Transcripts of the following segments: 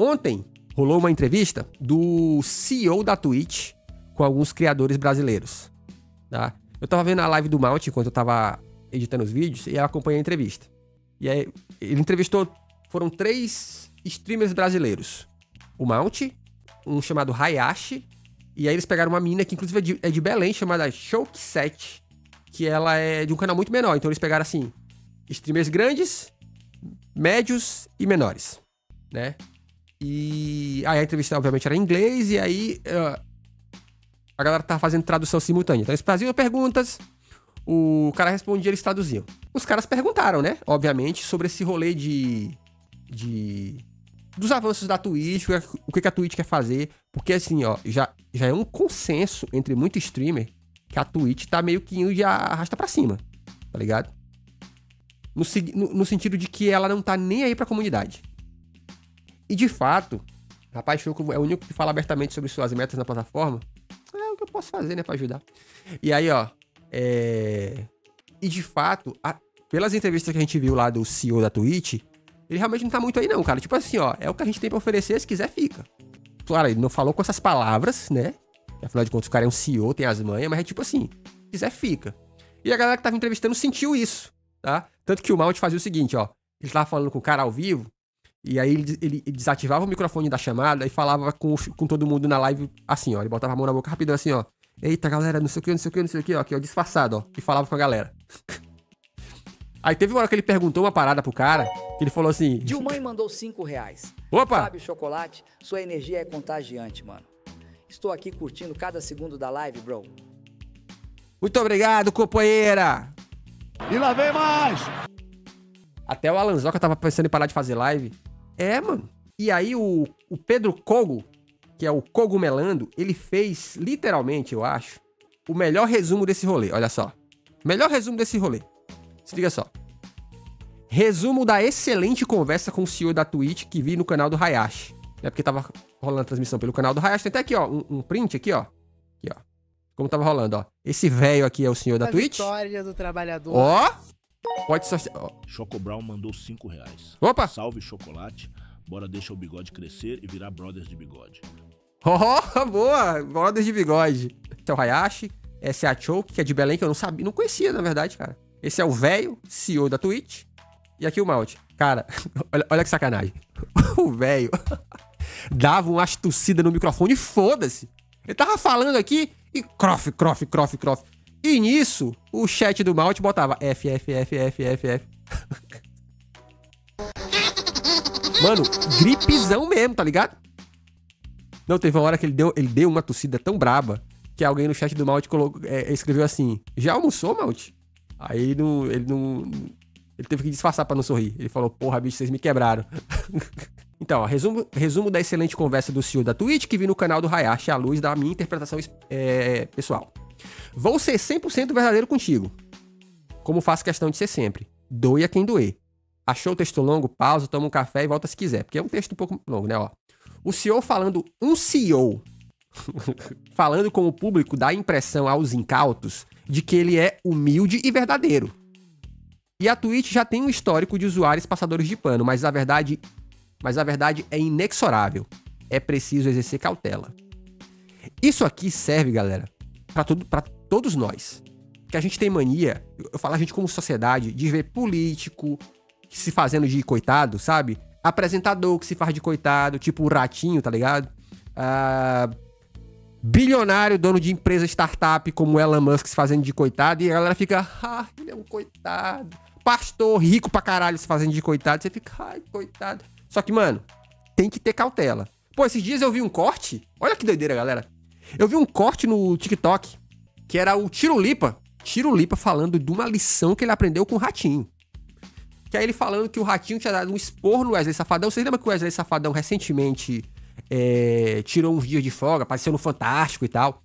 Ontem rolou uma entrevista do CEO da Twitch com alguns criadores brasileiros, tá? Eu tava vendo a live do Mount enquanto eu tava editando os vídeos e eu acompanhei a entrevista. E aí, ele entrevistou, foram 3 streamers brasileiros. O Mount, um chamado Hayashi, e aí eles pegaram uma menina que inclusive é de Belém, chamada Choke7, que ela é de um canal muito menor. Então eles pegaram, assim, streamers grandes, médios e menores, né? E aí a entrevista, obviamente, era em inglês, e aí a galera tava fazendo tradução simultânea. Então eles faziam perguntas, o cara respondia, eles traduziam. Os caras perguntaram, né? Obviamente, sobre esse rolê dos avanços da Twitch, o que a Twitch quer fazer. Porque, assim, ó, já é um consenso entre muito streamer que a Twitch tá meio que indo de arrasta pra cima, tá ligado? No sentido de que ela não tá nem aí pra comunidade. E, de fato, rapaz, Choco é o único que fala abertamente sobre suas metas na plataforma. É o que eu posso fazer, né, pra ajudar. E aí, ó, E, de fato, pelas entrevistas que a gente viu lá do CEO da Twitch, ele realmente não tá muito aí não, cara. Tipo assim, ó, é o que a gente tem pra oferecer, se quiser, fica. Claro, ele não falou com essas palavras, né? Afinal de contas, o cara é um CEO, tem as manhas, mas é tipo assim, se quiser, fica. E a galera que tava entrevistando sentiu isso, tá? Tanto que o Mount fazia o seguinte, ó. Ele tava falando com o cara ao vivo, e aí ele desativava o microfone da chamada e falava com todo mundo na live assim, ó. Ele botava a mão na boca rapidão assim, ó. Eita, galera, não sei o que, não sei o que, não sei o que, ó. Aqui, ó, disfarçado, ó. E falava com a galera. Aí teve uma hora que ele perguntou uma parada pro cara, que ele falou assim... Dilmãe mandou R$5. Opa! Fábio Chocolate, sua energia é contagiante, mano. Estou aqui curtindo cada segundo da live, bro. Muito obrigado, companheira! E lá vem mais! Até o Alanzoca tava pensando em parar de fazer live. É, mano. E aí o Pedro Kogo, que é o Cogumelando, ele fez, literalmente, eu acho, o melhor resumo desse rolê. Olha só. Melhor resumo desse rolê. Se liga só. Resumo da excelente conversa com o CEO da Twitch que vi no canal do Hayashi. É porque tava rolando a transmissão pelo canal do Hayashi. Tem até aqui, ó, um print aqui, ó. Aqui, ó. Como tava rolando, ó. Esse velho aqui é o CEO da Twitch. Vitória do trabalhador. Ó. Pode só... Choco Brown mandou R$5. Opa! Salve, Chocolate. Bora deixar o bigode crescer e virar brothers de bigode. Oh, boa! Brothers de bigode. Esse é o Hayashi. Essa é a Choke, que é de Belém, que eu não sabia, não conhecia, na verdade, cara. Esse é o velho, CEO da Twitch. E aqui o Mount. Cara, olha que sacanagem. O velho dava umas tossidas no microfone e foda-se. Ele tava falando aqui e crof. E nisso, o chat do Mount botava F. Mano, gripezão mesmo, tá ligado? Não, teve uma hora que ele deu uma tossida tão braba que alguém no chat do Mount escreveu assim: já almoçou, Mount? Aí ele teve que disfarçar pra não sorrir. Ele falou: porra, bicho, vocês me quebraram. Então, ó, resumo da excelente conversa do CEO da Twitch que vi no canal do Hayashi à luz da minha interpretação pessoal. Vou ser 100% verdadeiro contigo, como faço questão de ser sempre. Doe a quem doer. Achou o texto longo? Pausa, toma um café e volta se quiser, porque é um texto um pouco longo, né, ó. O CEO falando com o público dá a impressão aos incautos de que ele é humilde e verdadeiro. E a Twitch já tem um histórico de usuários passadores de pano, mas a verdade é inexorável. É preciso exercer cautela. Isso aqui serve, galera, pra todos nós. Que a gente tem mania, eu falo a gente como sociedade, de ver político se fazendo de coitado, sabe? Apresentador que se faz de coitado, tipo o Ratinho, tá ligado? Bilionário, dono de empresa startup como Elon Musk se fazendo de coitado, e a galera fica, ele é um coitado. Pastor rico pra caralho se fazendo de coitado, você fica, coitado. Só que, mano, tem que ter cautela. Pô, esses dias eu vi um corte, olha que doideira, galera. Eu vi um corte no TikTok, que era o Tiro Lipa falando de uma lição que ele aprendeu com o Ratinho. Que aí ele falando que o Ratinho tinha dado um esporro no Wesley Safadão. Vocês lembram que o Wesley Safadão recentemente tirou uns dias de folga, apareceu no Fantástico e tal,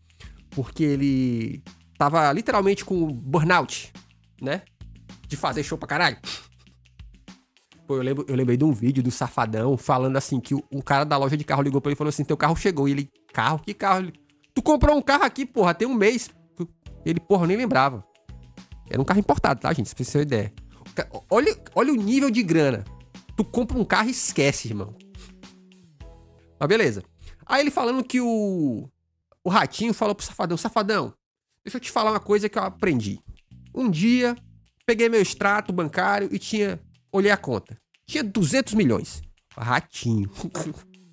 porque ele tava literalmente com burnout, né? De fazer show pra caralho. Pô, eu lembrei de um vídeo do Safadão falando assim, que o cara da loja de carro ligou pra ele e falou assim, teu carro chegou. E ele, carro? Que carro? Tu comprou um carro aqui, porra, tem um mês. Ele, porra, eu nem lembrava. Era um carro importado, tá, gente? Pra vocês terem ideia. Olha o nível de grana. Tu compra um carro e esquece, irmão. Mas beleza. Aí ele falando que o Ratinho falou pro Safadão, Safadão, deixa eu te falar uma coisa que eu aprendi. Um dia, peguei meu extrato bancário e olhei a conta. Tinha 200 milhões. Ratinho.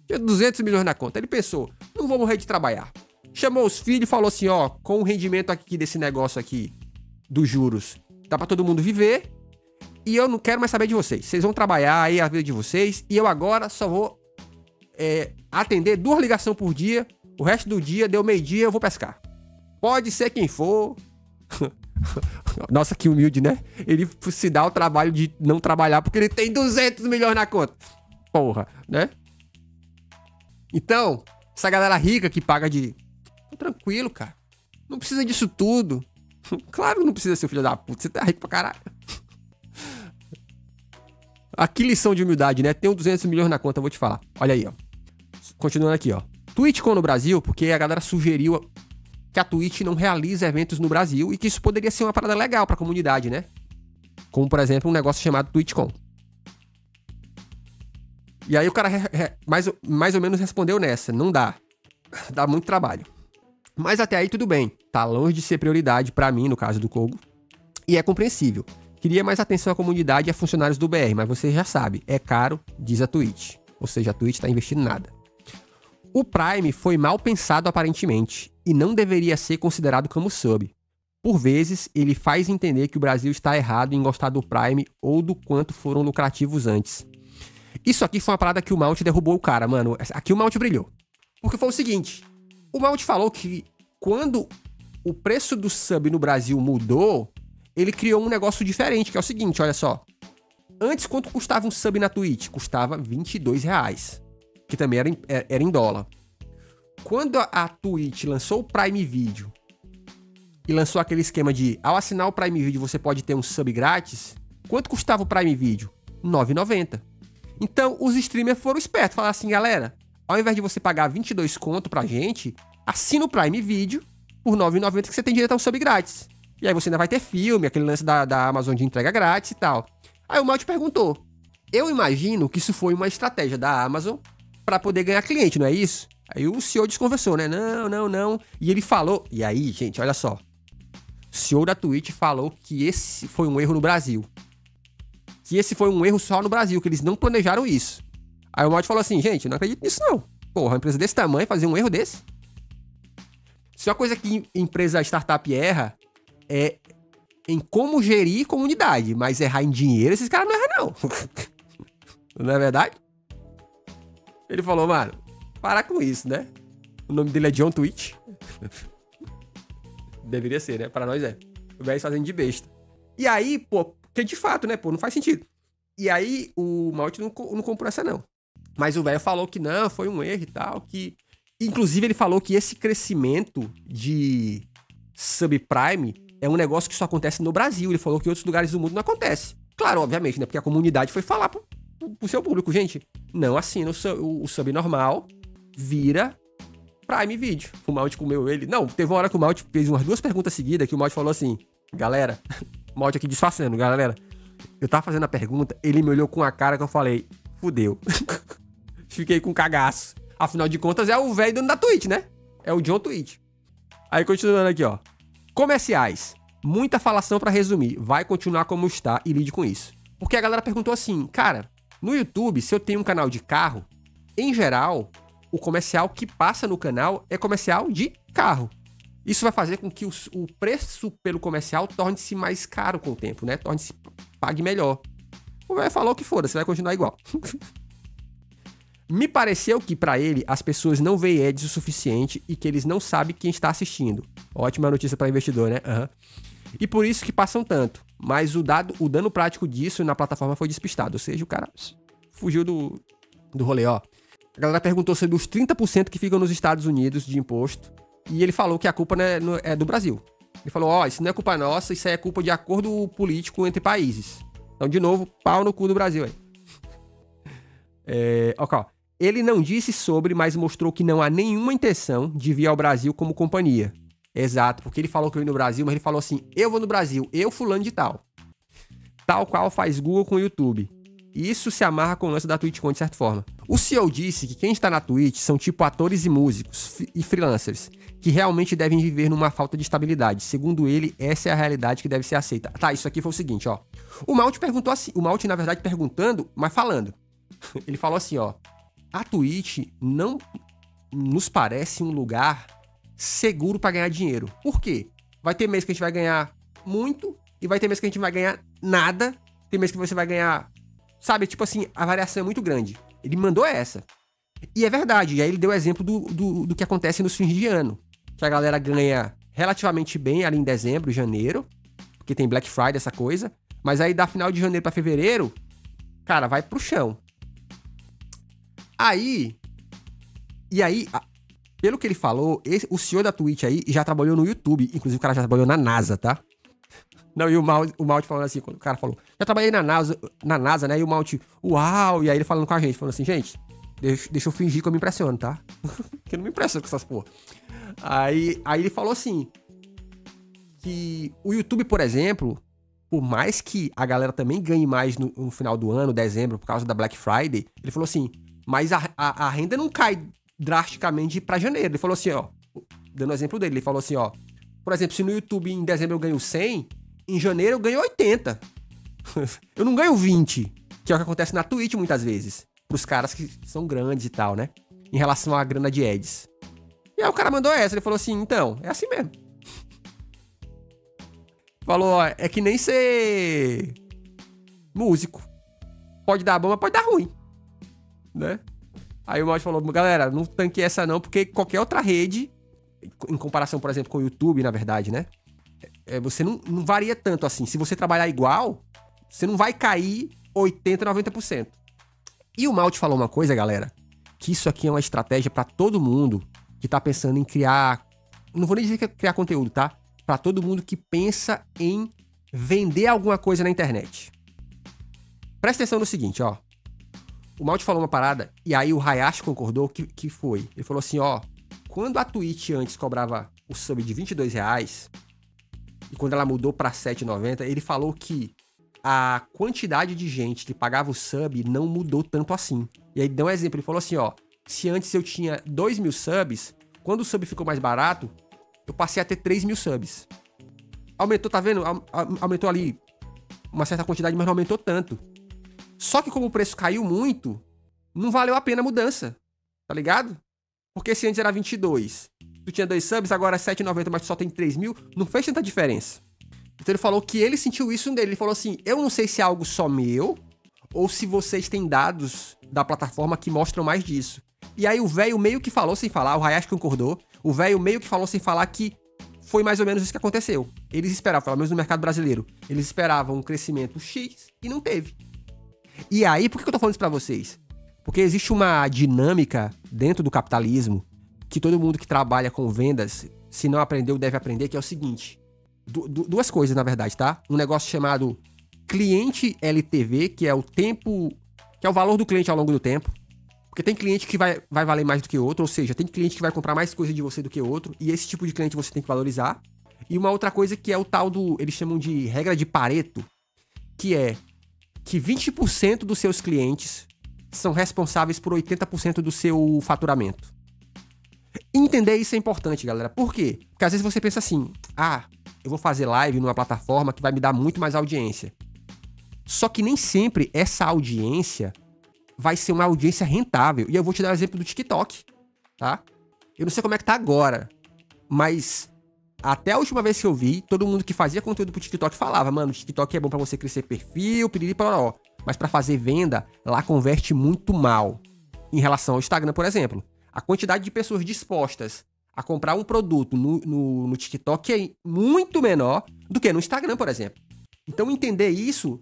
Tinha 200 milhões na conta. Ele pensou, não vou morrer de trabalhar. Chamou os filhos e falou assim, ó, com o rendimento aqui desse negócio aqui, dos juros, dá pra todo mundo viver, e eu não quero mais saber de vocês. Vocês vão trabalhar aí a vida de vocês, e eu agora só vou atender 2 ligações por dia, o resto do dia, deu meio-dia, eu vou pescar. Pode ser quem for. Nossa, que humilde, né? Ele se dá o trabalho de não trabalhar porque ele tem 200 milhões na conta. Porra, né? Então, essa galera rica que paga de... Tô tranquilo, cara. Não precisa disso tudo. Claro que não precisa, seu filho da puta. Você tá rico pra caralho. Aqui lição de humildade, né? Tenho 200 milhões na conta, vou te falar. Olha aí, ó. Continuando aqui, ó. TwitchCon no Brasil, porque a galera sugeriu que a Twitch não realiza eventos no Brasil e que isso poderia ser uma parada legal pra comunidade, né? Como, por exemplo, um negócio chamado TwitchCon. E aí o cara mais ou menos respondeu nessa. Não dá. Dá muito trabalho. Mas até aí tudo bem. Tá longe de ser prioridade pra mim, no caso do Kogo. E é compreensível. Queria mais atenção à comunidade e a funcionários do BR, mas você já sabe, é caro, diz a Twitch. Ou seja, a Twitch tá investindo nada. O Prime foi mal pensado aparentemente e não deveria ser considerado como sub. Por vezes, ele faz entender que o Brasil está errado em gostar do Prime ou do quanto foram lucrativos antes. Isso aqui foi uma parada que o Malt derrubou o cara, mano. Aqui o Malt brilhou. Porque foi o seguinte, o Malt falou que quando o preço do sub no Brasil mudou, ele criou um negócio diferente, que é o seguinte, olha só. Antes, quanto custava um sub na Twitch? Custava R$22, que também era em dólar. Quando a Twitch lançou o Prime Video e lançou aquele esquema de, ao assinar o Prime Video, você pode ter um sub grátis, quanto custava o Prime Video? R$9,90. Então, os streamers foram espertos, falaram assim, galera, ao invés de você pagar 22 conto pra gente, assina o Prime Video por R$9,90 que você tem direito a um sub grátis. E aí você ainda vai ter filme, aquele lance da Amazon de entrega grátis e tal. Aí o Malt perguntou, eu imagino que isso foi uma estratégia da Amazon pra poder ganhar cliente, não é isso? Aí o CEO desconversou, né? Não. E ele falou, e aí, gente, olha só. O CEO da Twitch falou que esse foi um erro no Brasil. Que esse foi um erro só no Brasil, que eles não planejaram isso. Aí o Malt falou assim, gente, não acredito nisso não. Porra, uma empresa desse tamanho fazer um erro desse? Se uma coisa que empresa startup erra é em como gerir comunidade, mas errar em dinheiro, esses caras não erram não. Não é verdade? Ele falou, mano, para com isso, né? O nome dele é John Twitch. Deveria ser, né? Para nós é. O velho fazendo de besta. E aí, pô, porque de fato, né, pô, não faz sentido. E aí, o Malt não comprou essa, não. Mas o velho falou que não, foi um erro e tal, que... Inclusive, ele falou que esse crescimento de subprime é um negócio que só acontece no Brasil. Ele falou que em outros lugares do mundo não acontece. Claro, obviamente, né? Porque a comunidade foi falar pro seu público. Gente, não assina o sub normal, vira Prime Video. O Malt comeu ele. Não, teve uma hora que o Malt fez umas 2 perguntas seguidas que o Malt falou assim, galera, o Malt aqui disfarçando, galera, eu tava fazendo a pergunta, ele me olhou com a cara que eu falei, fudeu. Fiquei com cagaço. Afinal de contas, é o velho dono da Twitch, né? É o John Twitch. Aí, continuando aqui, ó. Comerciais. Muita falação pra resumir. Vai continuar como está e lide com isso. Porque a galera perguntou assim, cara, no YouTube, se eu tenho um canal de carro, em geral, o comercial que passa no canal é comercial de carro. Isso vai fazer com que o preço pelo comercial torne-se mais caro com o tempo, né? Torne-se pague melhor. O velho falou que foda-se, vai continuar igual. Me pareceu que, pra ele, as pessoas não veem ads o suficiente e que eles não sabem quem está assistindo. Ótima notícia pra investidor, né? Uhum. E por isso que passam tanto. Mas o dano prático disso na plataforma foi despistado. Ou seja, o cara fugiu do rolê, ó. A galera perguntou sobre os 30% que ficam nos Estados Unidos de imposto. E ele falou que a culpa é do Brasil. Ele falou, ó, isso não é culpa nossa, isso aí é culpa de acordo político entre países. Então, de novo, pau no cu do Brasil aí. Ok, ó. Ele não disse sobre, mas mostrou que não há nenhuma intenção de vir ao Brasil como companhia. Exato, porque ele falou que eu ia no Brasil, mas ele falou assim, eu vou no Brasil, eu fulano de tal. Tal qual faz Google com o YouTube. Isso se amarra com o lance da TwitchCon de certa forma. O CEO disse que quem está na Twitch são tipo atores e músicos e freelancers, que realmente devem viver numa falta de estabilidade. Segundo ele, essa é a realidade que deve ser aceita. Tá, isso aqui foi o seguinte, ó. O Malte perguntou assim, o Malte, na verdade, perguntando, mas falando. Ele falou assim, ó. A Twitch não nos parece um lugar seguro pra ganhar dinheiro. Por quê? Vai ter mês que a gente vai ganhar muito e vai ter mês que a gente vai ganhar nada. Tem mês que você vai ganhar... Sabe, tipo assim, a variação é muito grande. Ele mandou essa. E é verdade. E aí ele deu o exemplo do que acontece nos fins de ano. Que a galera ganha relativamente bem ali em dezembro, janeiro. Porque tem Black Friday, essa coisa. Mas aí da final de janeiro pra fevereiro, cara, vai pro chão. E aí, pelo que ele falou, o senhor da Twitch aí já trabalhou no YouTube. Inclusive o cara já trabalhou na NASA, tá? Não, e o Malte falando assim, quando o cara falou, já trabalhei na NASA, né? E o Malte, uau! E aí ele falando com a gente, falando assim, gente, deixa eu fingir que eu me impressiono, tá? Porque eu não me impressiono com essas porra. Aí ele falou assim, que o YouTube, por exemplo, por mais que a galera também ganhe mais no final do ano, dezembro, por causa da Black Friday, ele falou assim, mas a renda não cai drasticamente pra janeiro. Ele falou assim, ó, dando o exemplo dele, ele falou assim, ó, por exemplo, se no YouTube em dezembro eu ganho 100, em janeiro eu ganho 80. Eu não ganho 20, que é o que acontece na Twitch muitas vezes, pros caras que são grandes e tal, né? Em relação à grana de ads. E aí o cara mandou essa, ele falou assim, então, é assim mesmo. Falou, ó, é que nem ser músico. Pode dar bom, mas pode dar ruim. Né? Aí o Malte falou, galera, não tanque essa não, porque qualquer outra rede, em comparação, por exemplo, com o YouTube, na verdade, né? Você não varia tanto assim. Se você trabalhar igual, você não vai cair 80%, 90%. E o Malte falou uma coisa, galera, que isso aqui é uma estratégia pra todo mundo que tá pensando em criar... Não vou nem dizer que é criar conteúdo, tá? Pra todo mundo que pensa em vender alguma coisa na internet. Presta atenção no seguinte, ó. O Malte falou uma parada, e aí o Hayashi concordou que foi. Ele falou assim, ó, quando a Twitch antes cobrava o sub de R$22, e quando ela mudou pra R$7,90, ele falou que a quantidade de gente que pagava o sub não mudou tanto assim. E aí deu um exemplo, ele falou assim, ó, se antes eu tinha 2.000 subs, quando o sub ficou mais barato, eu passei a ter 3.000 subs. Aumentou, tá vendo? Aumentou ali uma certa quantidade, mas não aumentou tanto. Só que como o preço caiu muito, não valeu a pena a mudança, tá ligado? Porque se antes era 22, tu tinha 2 subs, agora é 7,90, mas tu só tem 3.000, não fez tanta diferença. Então ele falou que ele sentiu isso nele, ele falou assim, eu não sei se é algo só meu, ou se vocês têm dados da plataforma que mostram mais disso. E aí o velho meio que falou sem falar, o Hayashi concordou, o velho meio que falou sem falar que foi mais ou menos isso que aconteceu. Eles esperavam, pelo menos no mercado brasileiro, eles esperavam um crescimento X e não teve. E aí, por que eu tô falando isso pra vocês? Porque existe uma dinâmica dentro do capitalismo que todo mundo que trabalha com vendas, se não aprendeu, deve aprender, que é o seguinte. Duas coisas, na verdade, tá? Um negócio chamado cliente LTV, que é o tempo... que é o valor do cliente ao longo do tempo. Porque tem cliente que vai valer mais do que outro, ou seja, tem cliente que vai comprar mais coisa de você do que outro, e esse tipo de cliente você tem que valorizar. E uma outra coisa que é o tal do... eles chamam de regra de Pareto, que é que 20% dos seus clientes são responsáveis por 80% do seu faturamento. Entender isso é importante, galera. Por quê? Porque às vezes você pensa assim, eu vou fazer live numa plataforma que vai me dar muito mais audiência. Só que nem sempre essa audiência vai ser uma audiência rentável. E eu vou te dar o exemplo do TikTok, tá? Eu não sei como é que tá agora, mas até a última vez que eu vi, todo mundo que fazia conteúdo pro TikTok falava, mano, o TikTok é bom pra você crescer perfil, piriri, pororó. Mas pra fazer venda, lá converte muito mal. Em relação ao Instagram, por exemplo. A quantidade de pessoas dispostas a comprar um produto no TikTok é muito menor do que no Instagram, por exemplo. Então entender isso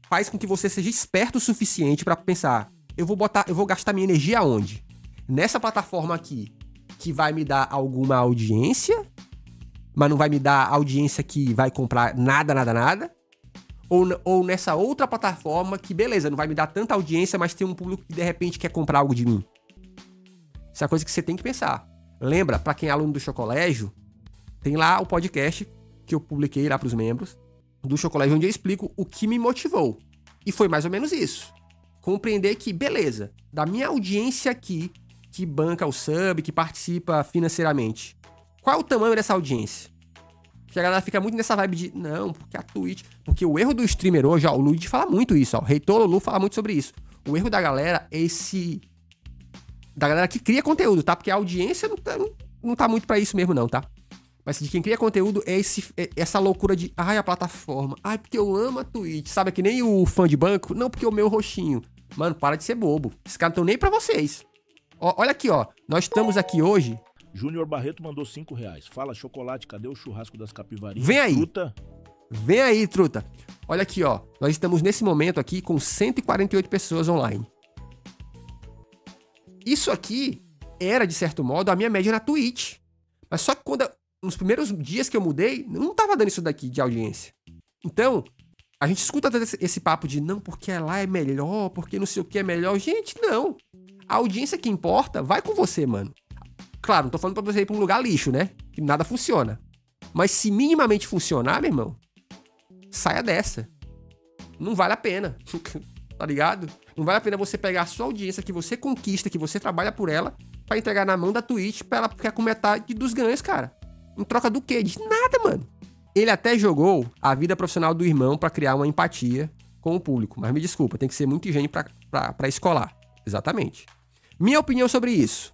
faz com que você seja esperto o suficiente pra pensar, eu vou gastar minha energia aonde? Nessa plataforma aqui, que vai me dar alguma audiência, mas não vai me dar audiência que vai comprar nada. Ou nessa outra plataforma que, beleza, não vai me dar tanta audiência, mas tem um público que de repente quer comprar algo de mim. Isso é uma coisa que você tem que pensar. Lembra, pra quem é aluno do Chocolégio, tem lá o podcast que eu publiquei lá pros membros do Chocolégio, onde eu explico o que me motivou. E foi mais ou menos isso. compreender que, beleza, da minha audiência aqui, que banca o sub, que participa financeiramente, qual é o tamanho dessa audiência? Porque a galera fica muito nessa vibe de, não, porque a Twitch... Porque o erro do streamer hoje, ó, o Luigi fala muito isso, ó, o Reitor Lulu fala muito sobre isso. O erro da galera é esse... Da galera que cria conteúdo, tá? Porque a audiência não tá muito pra isso mesmo, não, tá? Mas de quem cria conteúdo é essa loucura de, ai, a plataforma, ai, porque eu amo a Twitch, sabe? Que nem o fã de banco, não, porque o meu roxinho. Mano, para de ser bobo. Esses caras não estão nem pra vocês. Ó, olha aqui, ó. Nós estamos aqui hoje... Júnior Barreto mandou R$5. Fala, Chocolate, cadê o churrasco das capivarinhas? Vem aí. Truta. Vem aí, truta. Olha aqui, ó. Nós estamos nesse momento aqui com 148 pessoas online. Isso aqui era, de certo modo, a minha média na Twitch. Mas só que nos primeiros dias que eu mudei, não tava dando isso daqui de audiência. Então, a gente escuta esse papo de não, porque lá é melhor, porque não sei o que é melhor. Gente, não. A audiência que importa vai com você, mano. Claro, não tô falando pra você ir pra um lugar lixo, né? Que nada funciona. Mas se minimamente funcionar, meu irmão, saia dessa. Não vale a pena. Tá ligado? Não vale a pena você pegar a sua audiência que você conquista, que você trabalha por ela, pra entregar na mão da Twitch pra ela ficar com metade dos ganhos, cara. Em troca do quê? De nada, mano. Ele até jogou a vida profissional do irmão pra criar uma empatia com o público. Mas me desculpa, tem que ser muito higiene pra escolar. Exatamente. Minha opinião sobre isso.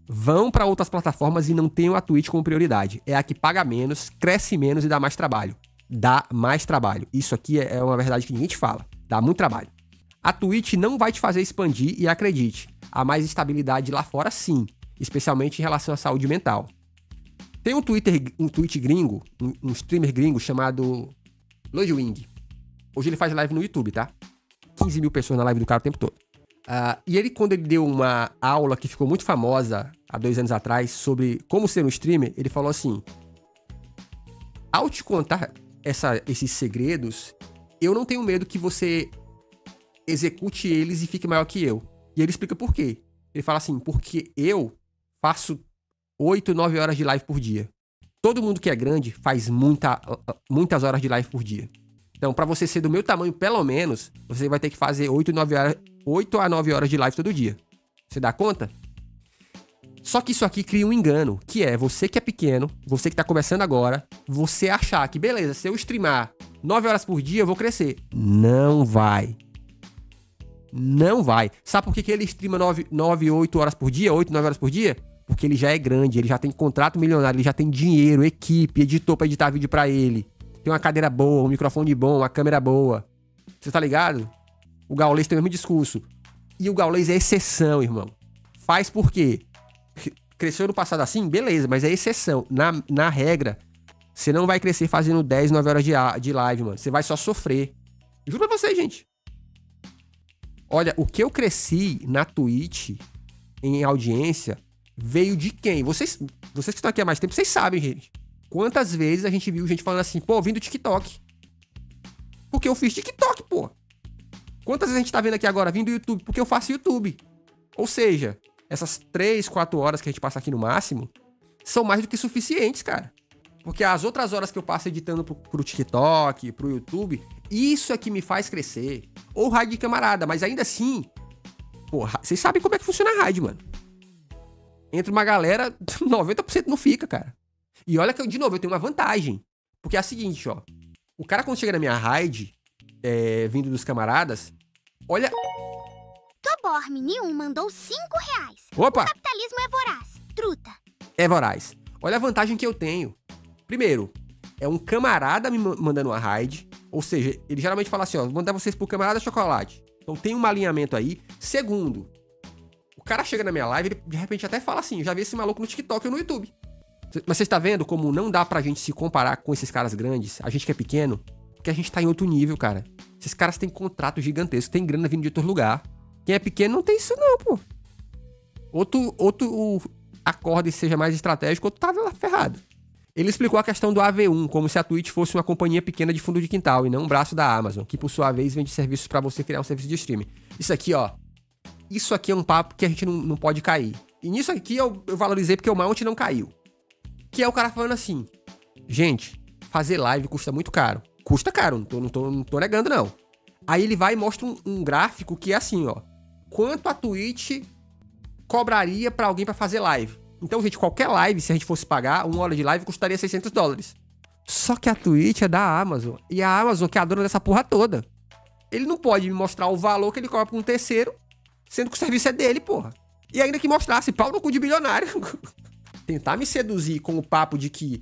Vão pra outras plataformas e não tenham a Twitch como prioridade. É a que paga menos, cresce menos e dá mais trabalho. Dá mais trabalho. Isso aqui é uma verdade que ninguém te fala. Dá muito trabalho. A Twitch não vai te fazer expandir e acredite, há mais estabilidade lá fora sim, especialmente em relação à saúde mental. Tem um Twitch gringo, um streamer gringo chamado Ludwig. Hoje ele faz live no YouTube, tá? 15 mil pessoas na live do cara o tempo todo. E ele, quando ele deu uma aula que ficou muito famosa há 2 anos atrás sobre como ser um streamer, ele falou assim: ao te contar esses segredos, eu não tenho medo que você execute eles e fique maior que eu. E ele explica por quê. Ele fala assim, porque eu faço 8, 9 horas de live por dia. Todo mundo que é grande faz muitas horas de live por dia. Então, pra você ser do meu tamanho, pelo menos, você vai ter que fazer 8 a 9 horas de live todo dia. Você dá conta? Só que isso aqui cria um engano, que é você que é pequeno, você que tá começando agora, você achar que, beleza, se eu streamar 9 horas por dia, eu vou crescer. Não vai. Não vai. Sabe por que ele streama 8 horas por dia, 8, 9 horas por dia? Porque ele já é grande, ele já tem contrato milionário, ele já tem dinheiro, equipe, editor pra editar vídeo pra ele. Tem uma cadeira boa, um microfone bom, uma câmera boa. Você tá ligado? O Gaules tem o mesmo discurso. E o Gaules é exceção, irmão. Faz por quê? Cresceu no passado assim? Beleza, mas é exceção. Na regra, você não vai crescer fazendo 10, 9 horas de live, mano. Você vai só sofrer. Juro pra vocês, gente. Olha, o que eu cresci na Twitch, em audiência, veio de quem? Vocês que estão aqui há mais tempo, vocês sabem, gente. Quantas vezes a gente viu gente falando assim, pô, vim do TikTok. Porque eu fiz TikTok, pô. Quantas vezes a gente tá vendo aqui agora, vim do YouTube? Porque eu faço YouTube. Ou seja, essas 3, 4 horas que a gente passa aqui no máximo, são mais do que suficientes, cara. Porque as outras horas que eu passo editando pro TikTok, pro YouTube, isso é que me faz crescer. Ou raid de camarada, mas ainda assim, pô, vocês sabem como é que funciona a raid, mano. Entre uma galera, 90% não fica, cara. E olha que, de novo, eu tenho uma vantagem. Porque é a seguinte, ó. O cara quando chega na minha raid, vindo dos camaradas, olha... Toborme1 mandou R$5. Opa! O capitalismo é voraz. Truta. É voraz. Olha a vantagem que eu tenho. Primeiro, é um camarada me mandando uma raid. Ou seja, ele geralmente fala assim, ó, vou mandar vocês pro camarada Chocolate. Então tem um alinhamento aí. Segundo, o cara chega na minha live, ele de repente até fala assim, já vi esse maluco no TikTok ou no YouTube. Mas você está vendo como não dá pra gente se comparar com esses caras grandes, a gente que é pequeno, porque a gente tá em outro nível, cara. Esses caras têm contrato gigantesco, tem grana vindo de outro lugar. Quem é pequeno não tem isso não, pô. Outro acorde seja mais estratégico, outro tá lá ferrado. Ele explicou a questão do AV1, como se a Twitch fosse uma companhia pequena de fundo de quintal e não um braço da Amazon, que por sua vez vende serviços pra você criar um serviço de streaming. Isso aqui, ó. Isso aqui é um papo que a gente não pode cair. E nisso aqui eu valorizei porque o Mount não caiu. Que é o cara falando assim, gente, fazer live custa muito caro. Custa caro, não tô negando não. Aí ele vai e mostra um gráfico que é assim, ó. Quanto a Twitch cobraria pra alguém pra fazer live. Então, gente, qualquer live, se a gente fosse pagar, 1 hora de live custaria $600. Só que a Twitch é da Amazon. E a Amazon que é a dona dessa porra toda. Ele não pode me mostrar o valor que ele cobra pra um terceiro, sendo que o serviço é dele, porra. E ainda que mostrasse pau no cu de bilionário. Tentar me seduzir com o papo de que,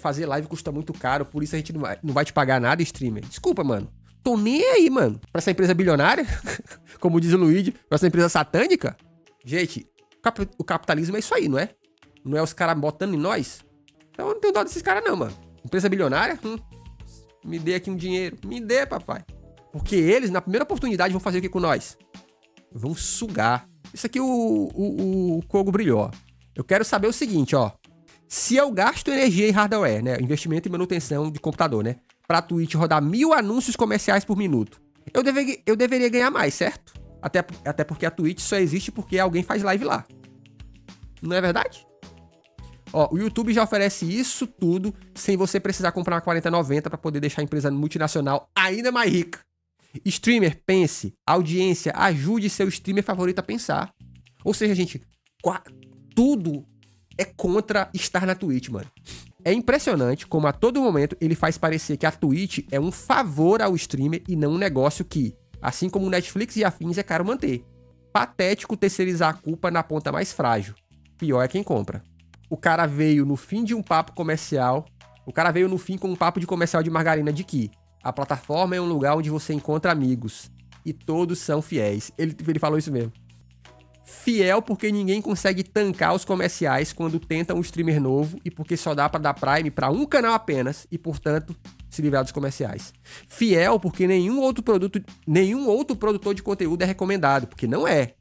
fazer live custa muito caro, por isso a gente não vai te pagar nada, streamer. Desculpa, mano. Tô nem aí, mano. Pra essa empresa bilionária, como diz o Luigi, pra essa empresa satânica. Gente, o capitalismo é isso aí, não é? Não é os caras botando em nós? Então eu não tenho dó desses caras não, mano. Empresa bilionária? Me dê aqui um dinheiro. Me dê, papai. Porque eles, na primeira oportunidade, vão fazer o que com nós? Vão sugar. Isso aqui o Kogo brilhou. Eu quero saber o seguinte, ó. Se eu gasto energia em hardware, né? Investimento em manutenção de computador, né? Pra Twitch rodar 1000 anúncios comerciais por minuto. Eu deveria ganhar mais, certo? Até porque a Twitch só existe porque alguém faz live lá. Não é verdade? Ó, o YouTube já oferece isso tudo sem você precisar comprar uma 4090 pra poder deixar a empresa multinacional ainda mais rica. Streamer, pense. Audiência, ajude seu streamer favorito a pensar. Ou seja, gente, tudo é contra estar na Twitch, mano. É impressionante como a todo momento ele faz parecer que a Twitch é um favor ao streamer e não um negócio que, assim como o Netflix e afins, é caro manter. Patético terceirizar a culpa na ponta mais frágil. Pior é quem compra. O cara veio no fim de um papo comercial. O cara veio no fim com um papo de comercial de margarina de que a plataforma é um lugar onde você encontra amigos. E todos são fiéis. Ele falou isso mesmo. Fiel porque ninguém consegue tancar os comerciais quando tenta um streamer novo e porque só dá pra dar Prime pra um canal apenas e, portanto, se livrar dos comerciais. Fiel porque nenhum outro produtor de conteúdo é recomendado, porque não é.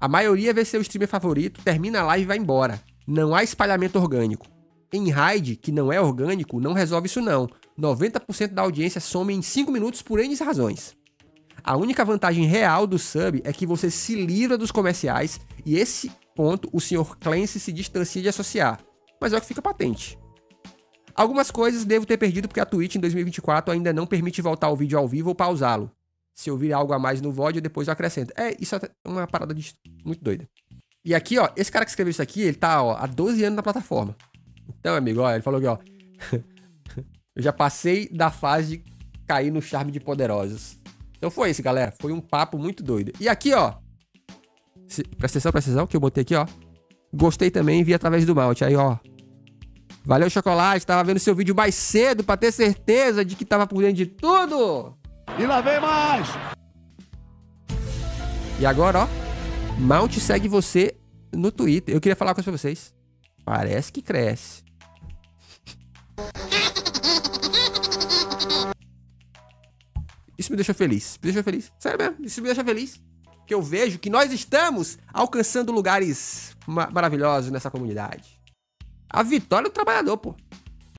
A maioria vê seu streamer favorito, termina a live e vai embora. Não há espalhamento orgânico. Em raid, que não é orgânico, não resolve isso não. 90% da audiência some em 5 minutos por N razões. A única vantagem real do sub é que você se livra dos comerciais e esse ponto o Sr. Clancy se distancia de associar. Mas é o que fica patente. Algumas coisas devo ter perdido porque a Twitch em 2024 ainda não permite voltar ao vídeo ao vivo ou pausá-lo. Se eu vir algo a mais no VOD, depois eu acrescento. Isso é uma parada muito doida. E aqui, ó, esse cara que escreveu isso aqui, ele tá, ó, há 12 anos na plataforma. Então, amigo, ó, ele falou aqui, ó. Eu já passei da fase de cair no charme de poderosos. Então foi isso, galera. Foi um papo muito doido. E aqui, ó. Presta atenção, que eu botei aqui, ó. Gostei também e vi através do Malte. Aí, ó. Valeu, Chocolate. Tava vendo seu vídeo mais cedo pra ter certeza de que tava por dentro de tudo. E lá vem mais! E agora, ó. Malte segue você no Twitter. Eu queria falar uma coisa pra vocês. Parece que cresce. Isso me deixa feliz. Me deixa feliz. Sério mesmo. Isso me deixa feliz. Que eu vejo que nós estamos alcançando lugares maravilhosos nessa comunidade. A vitória do trabalhador, pô.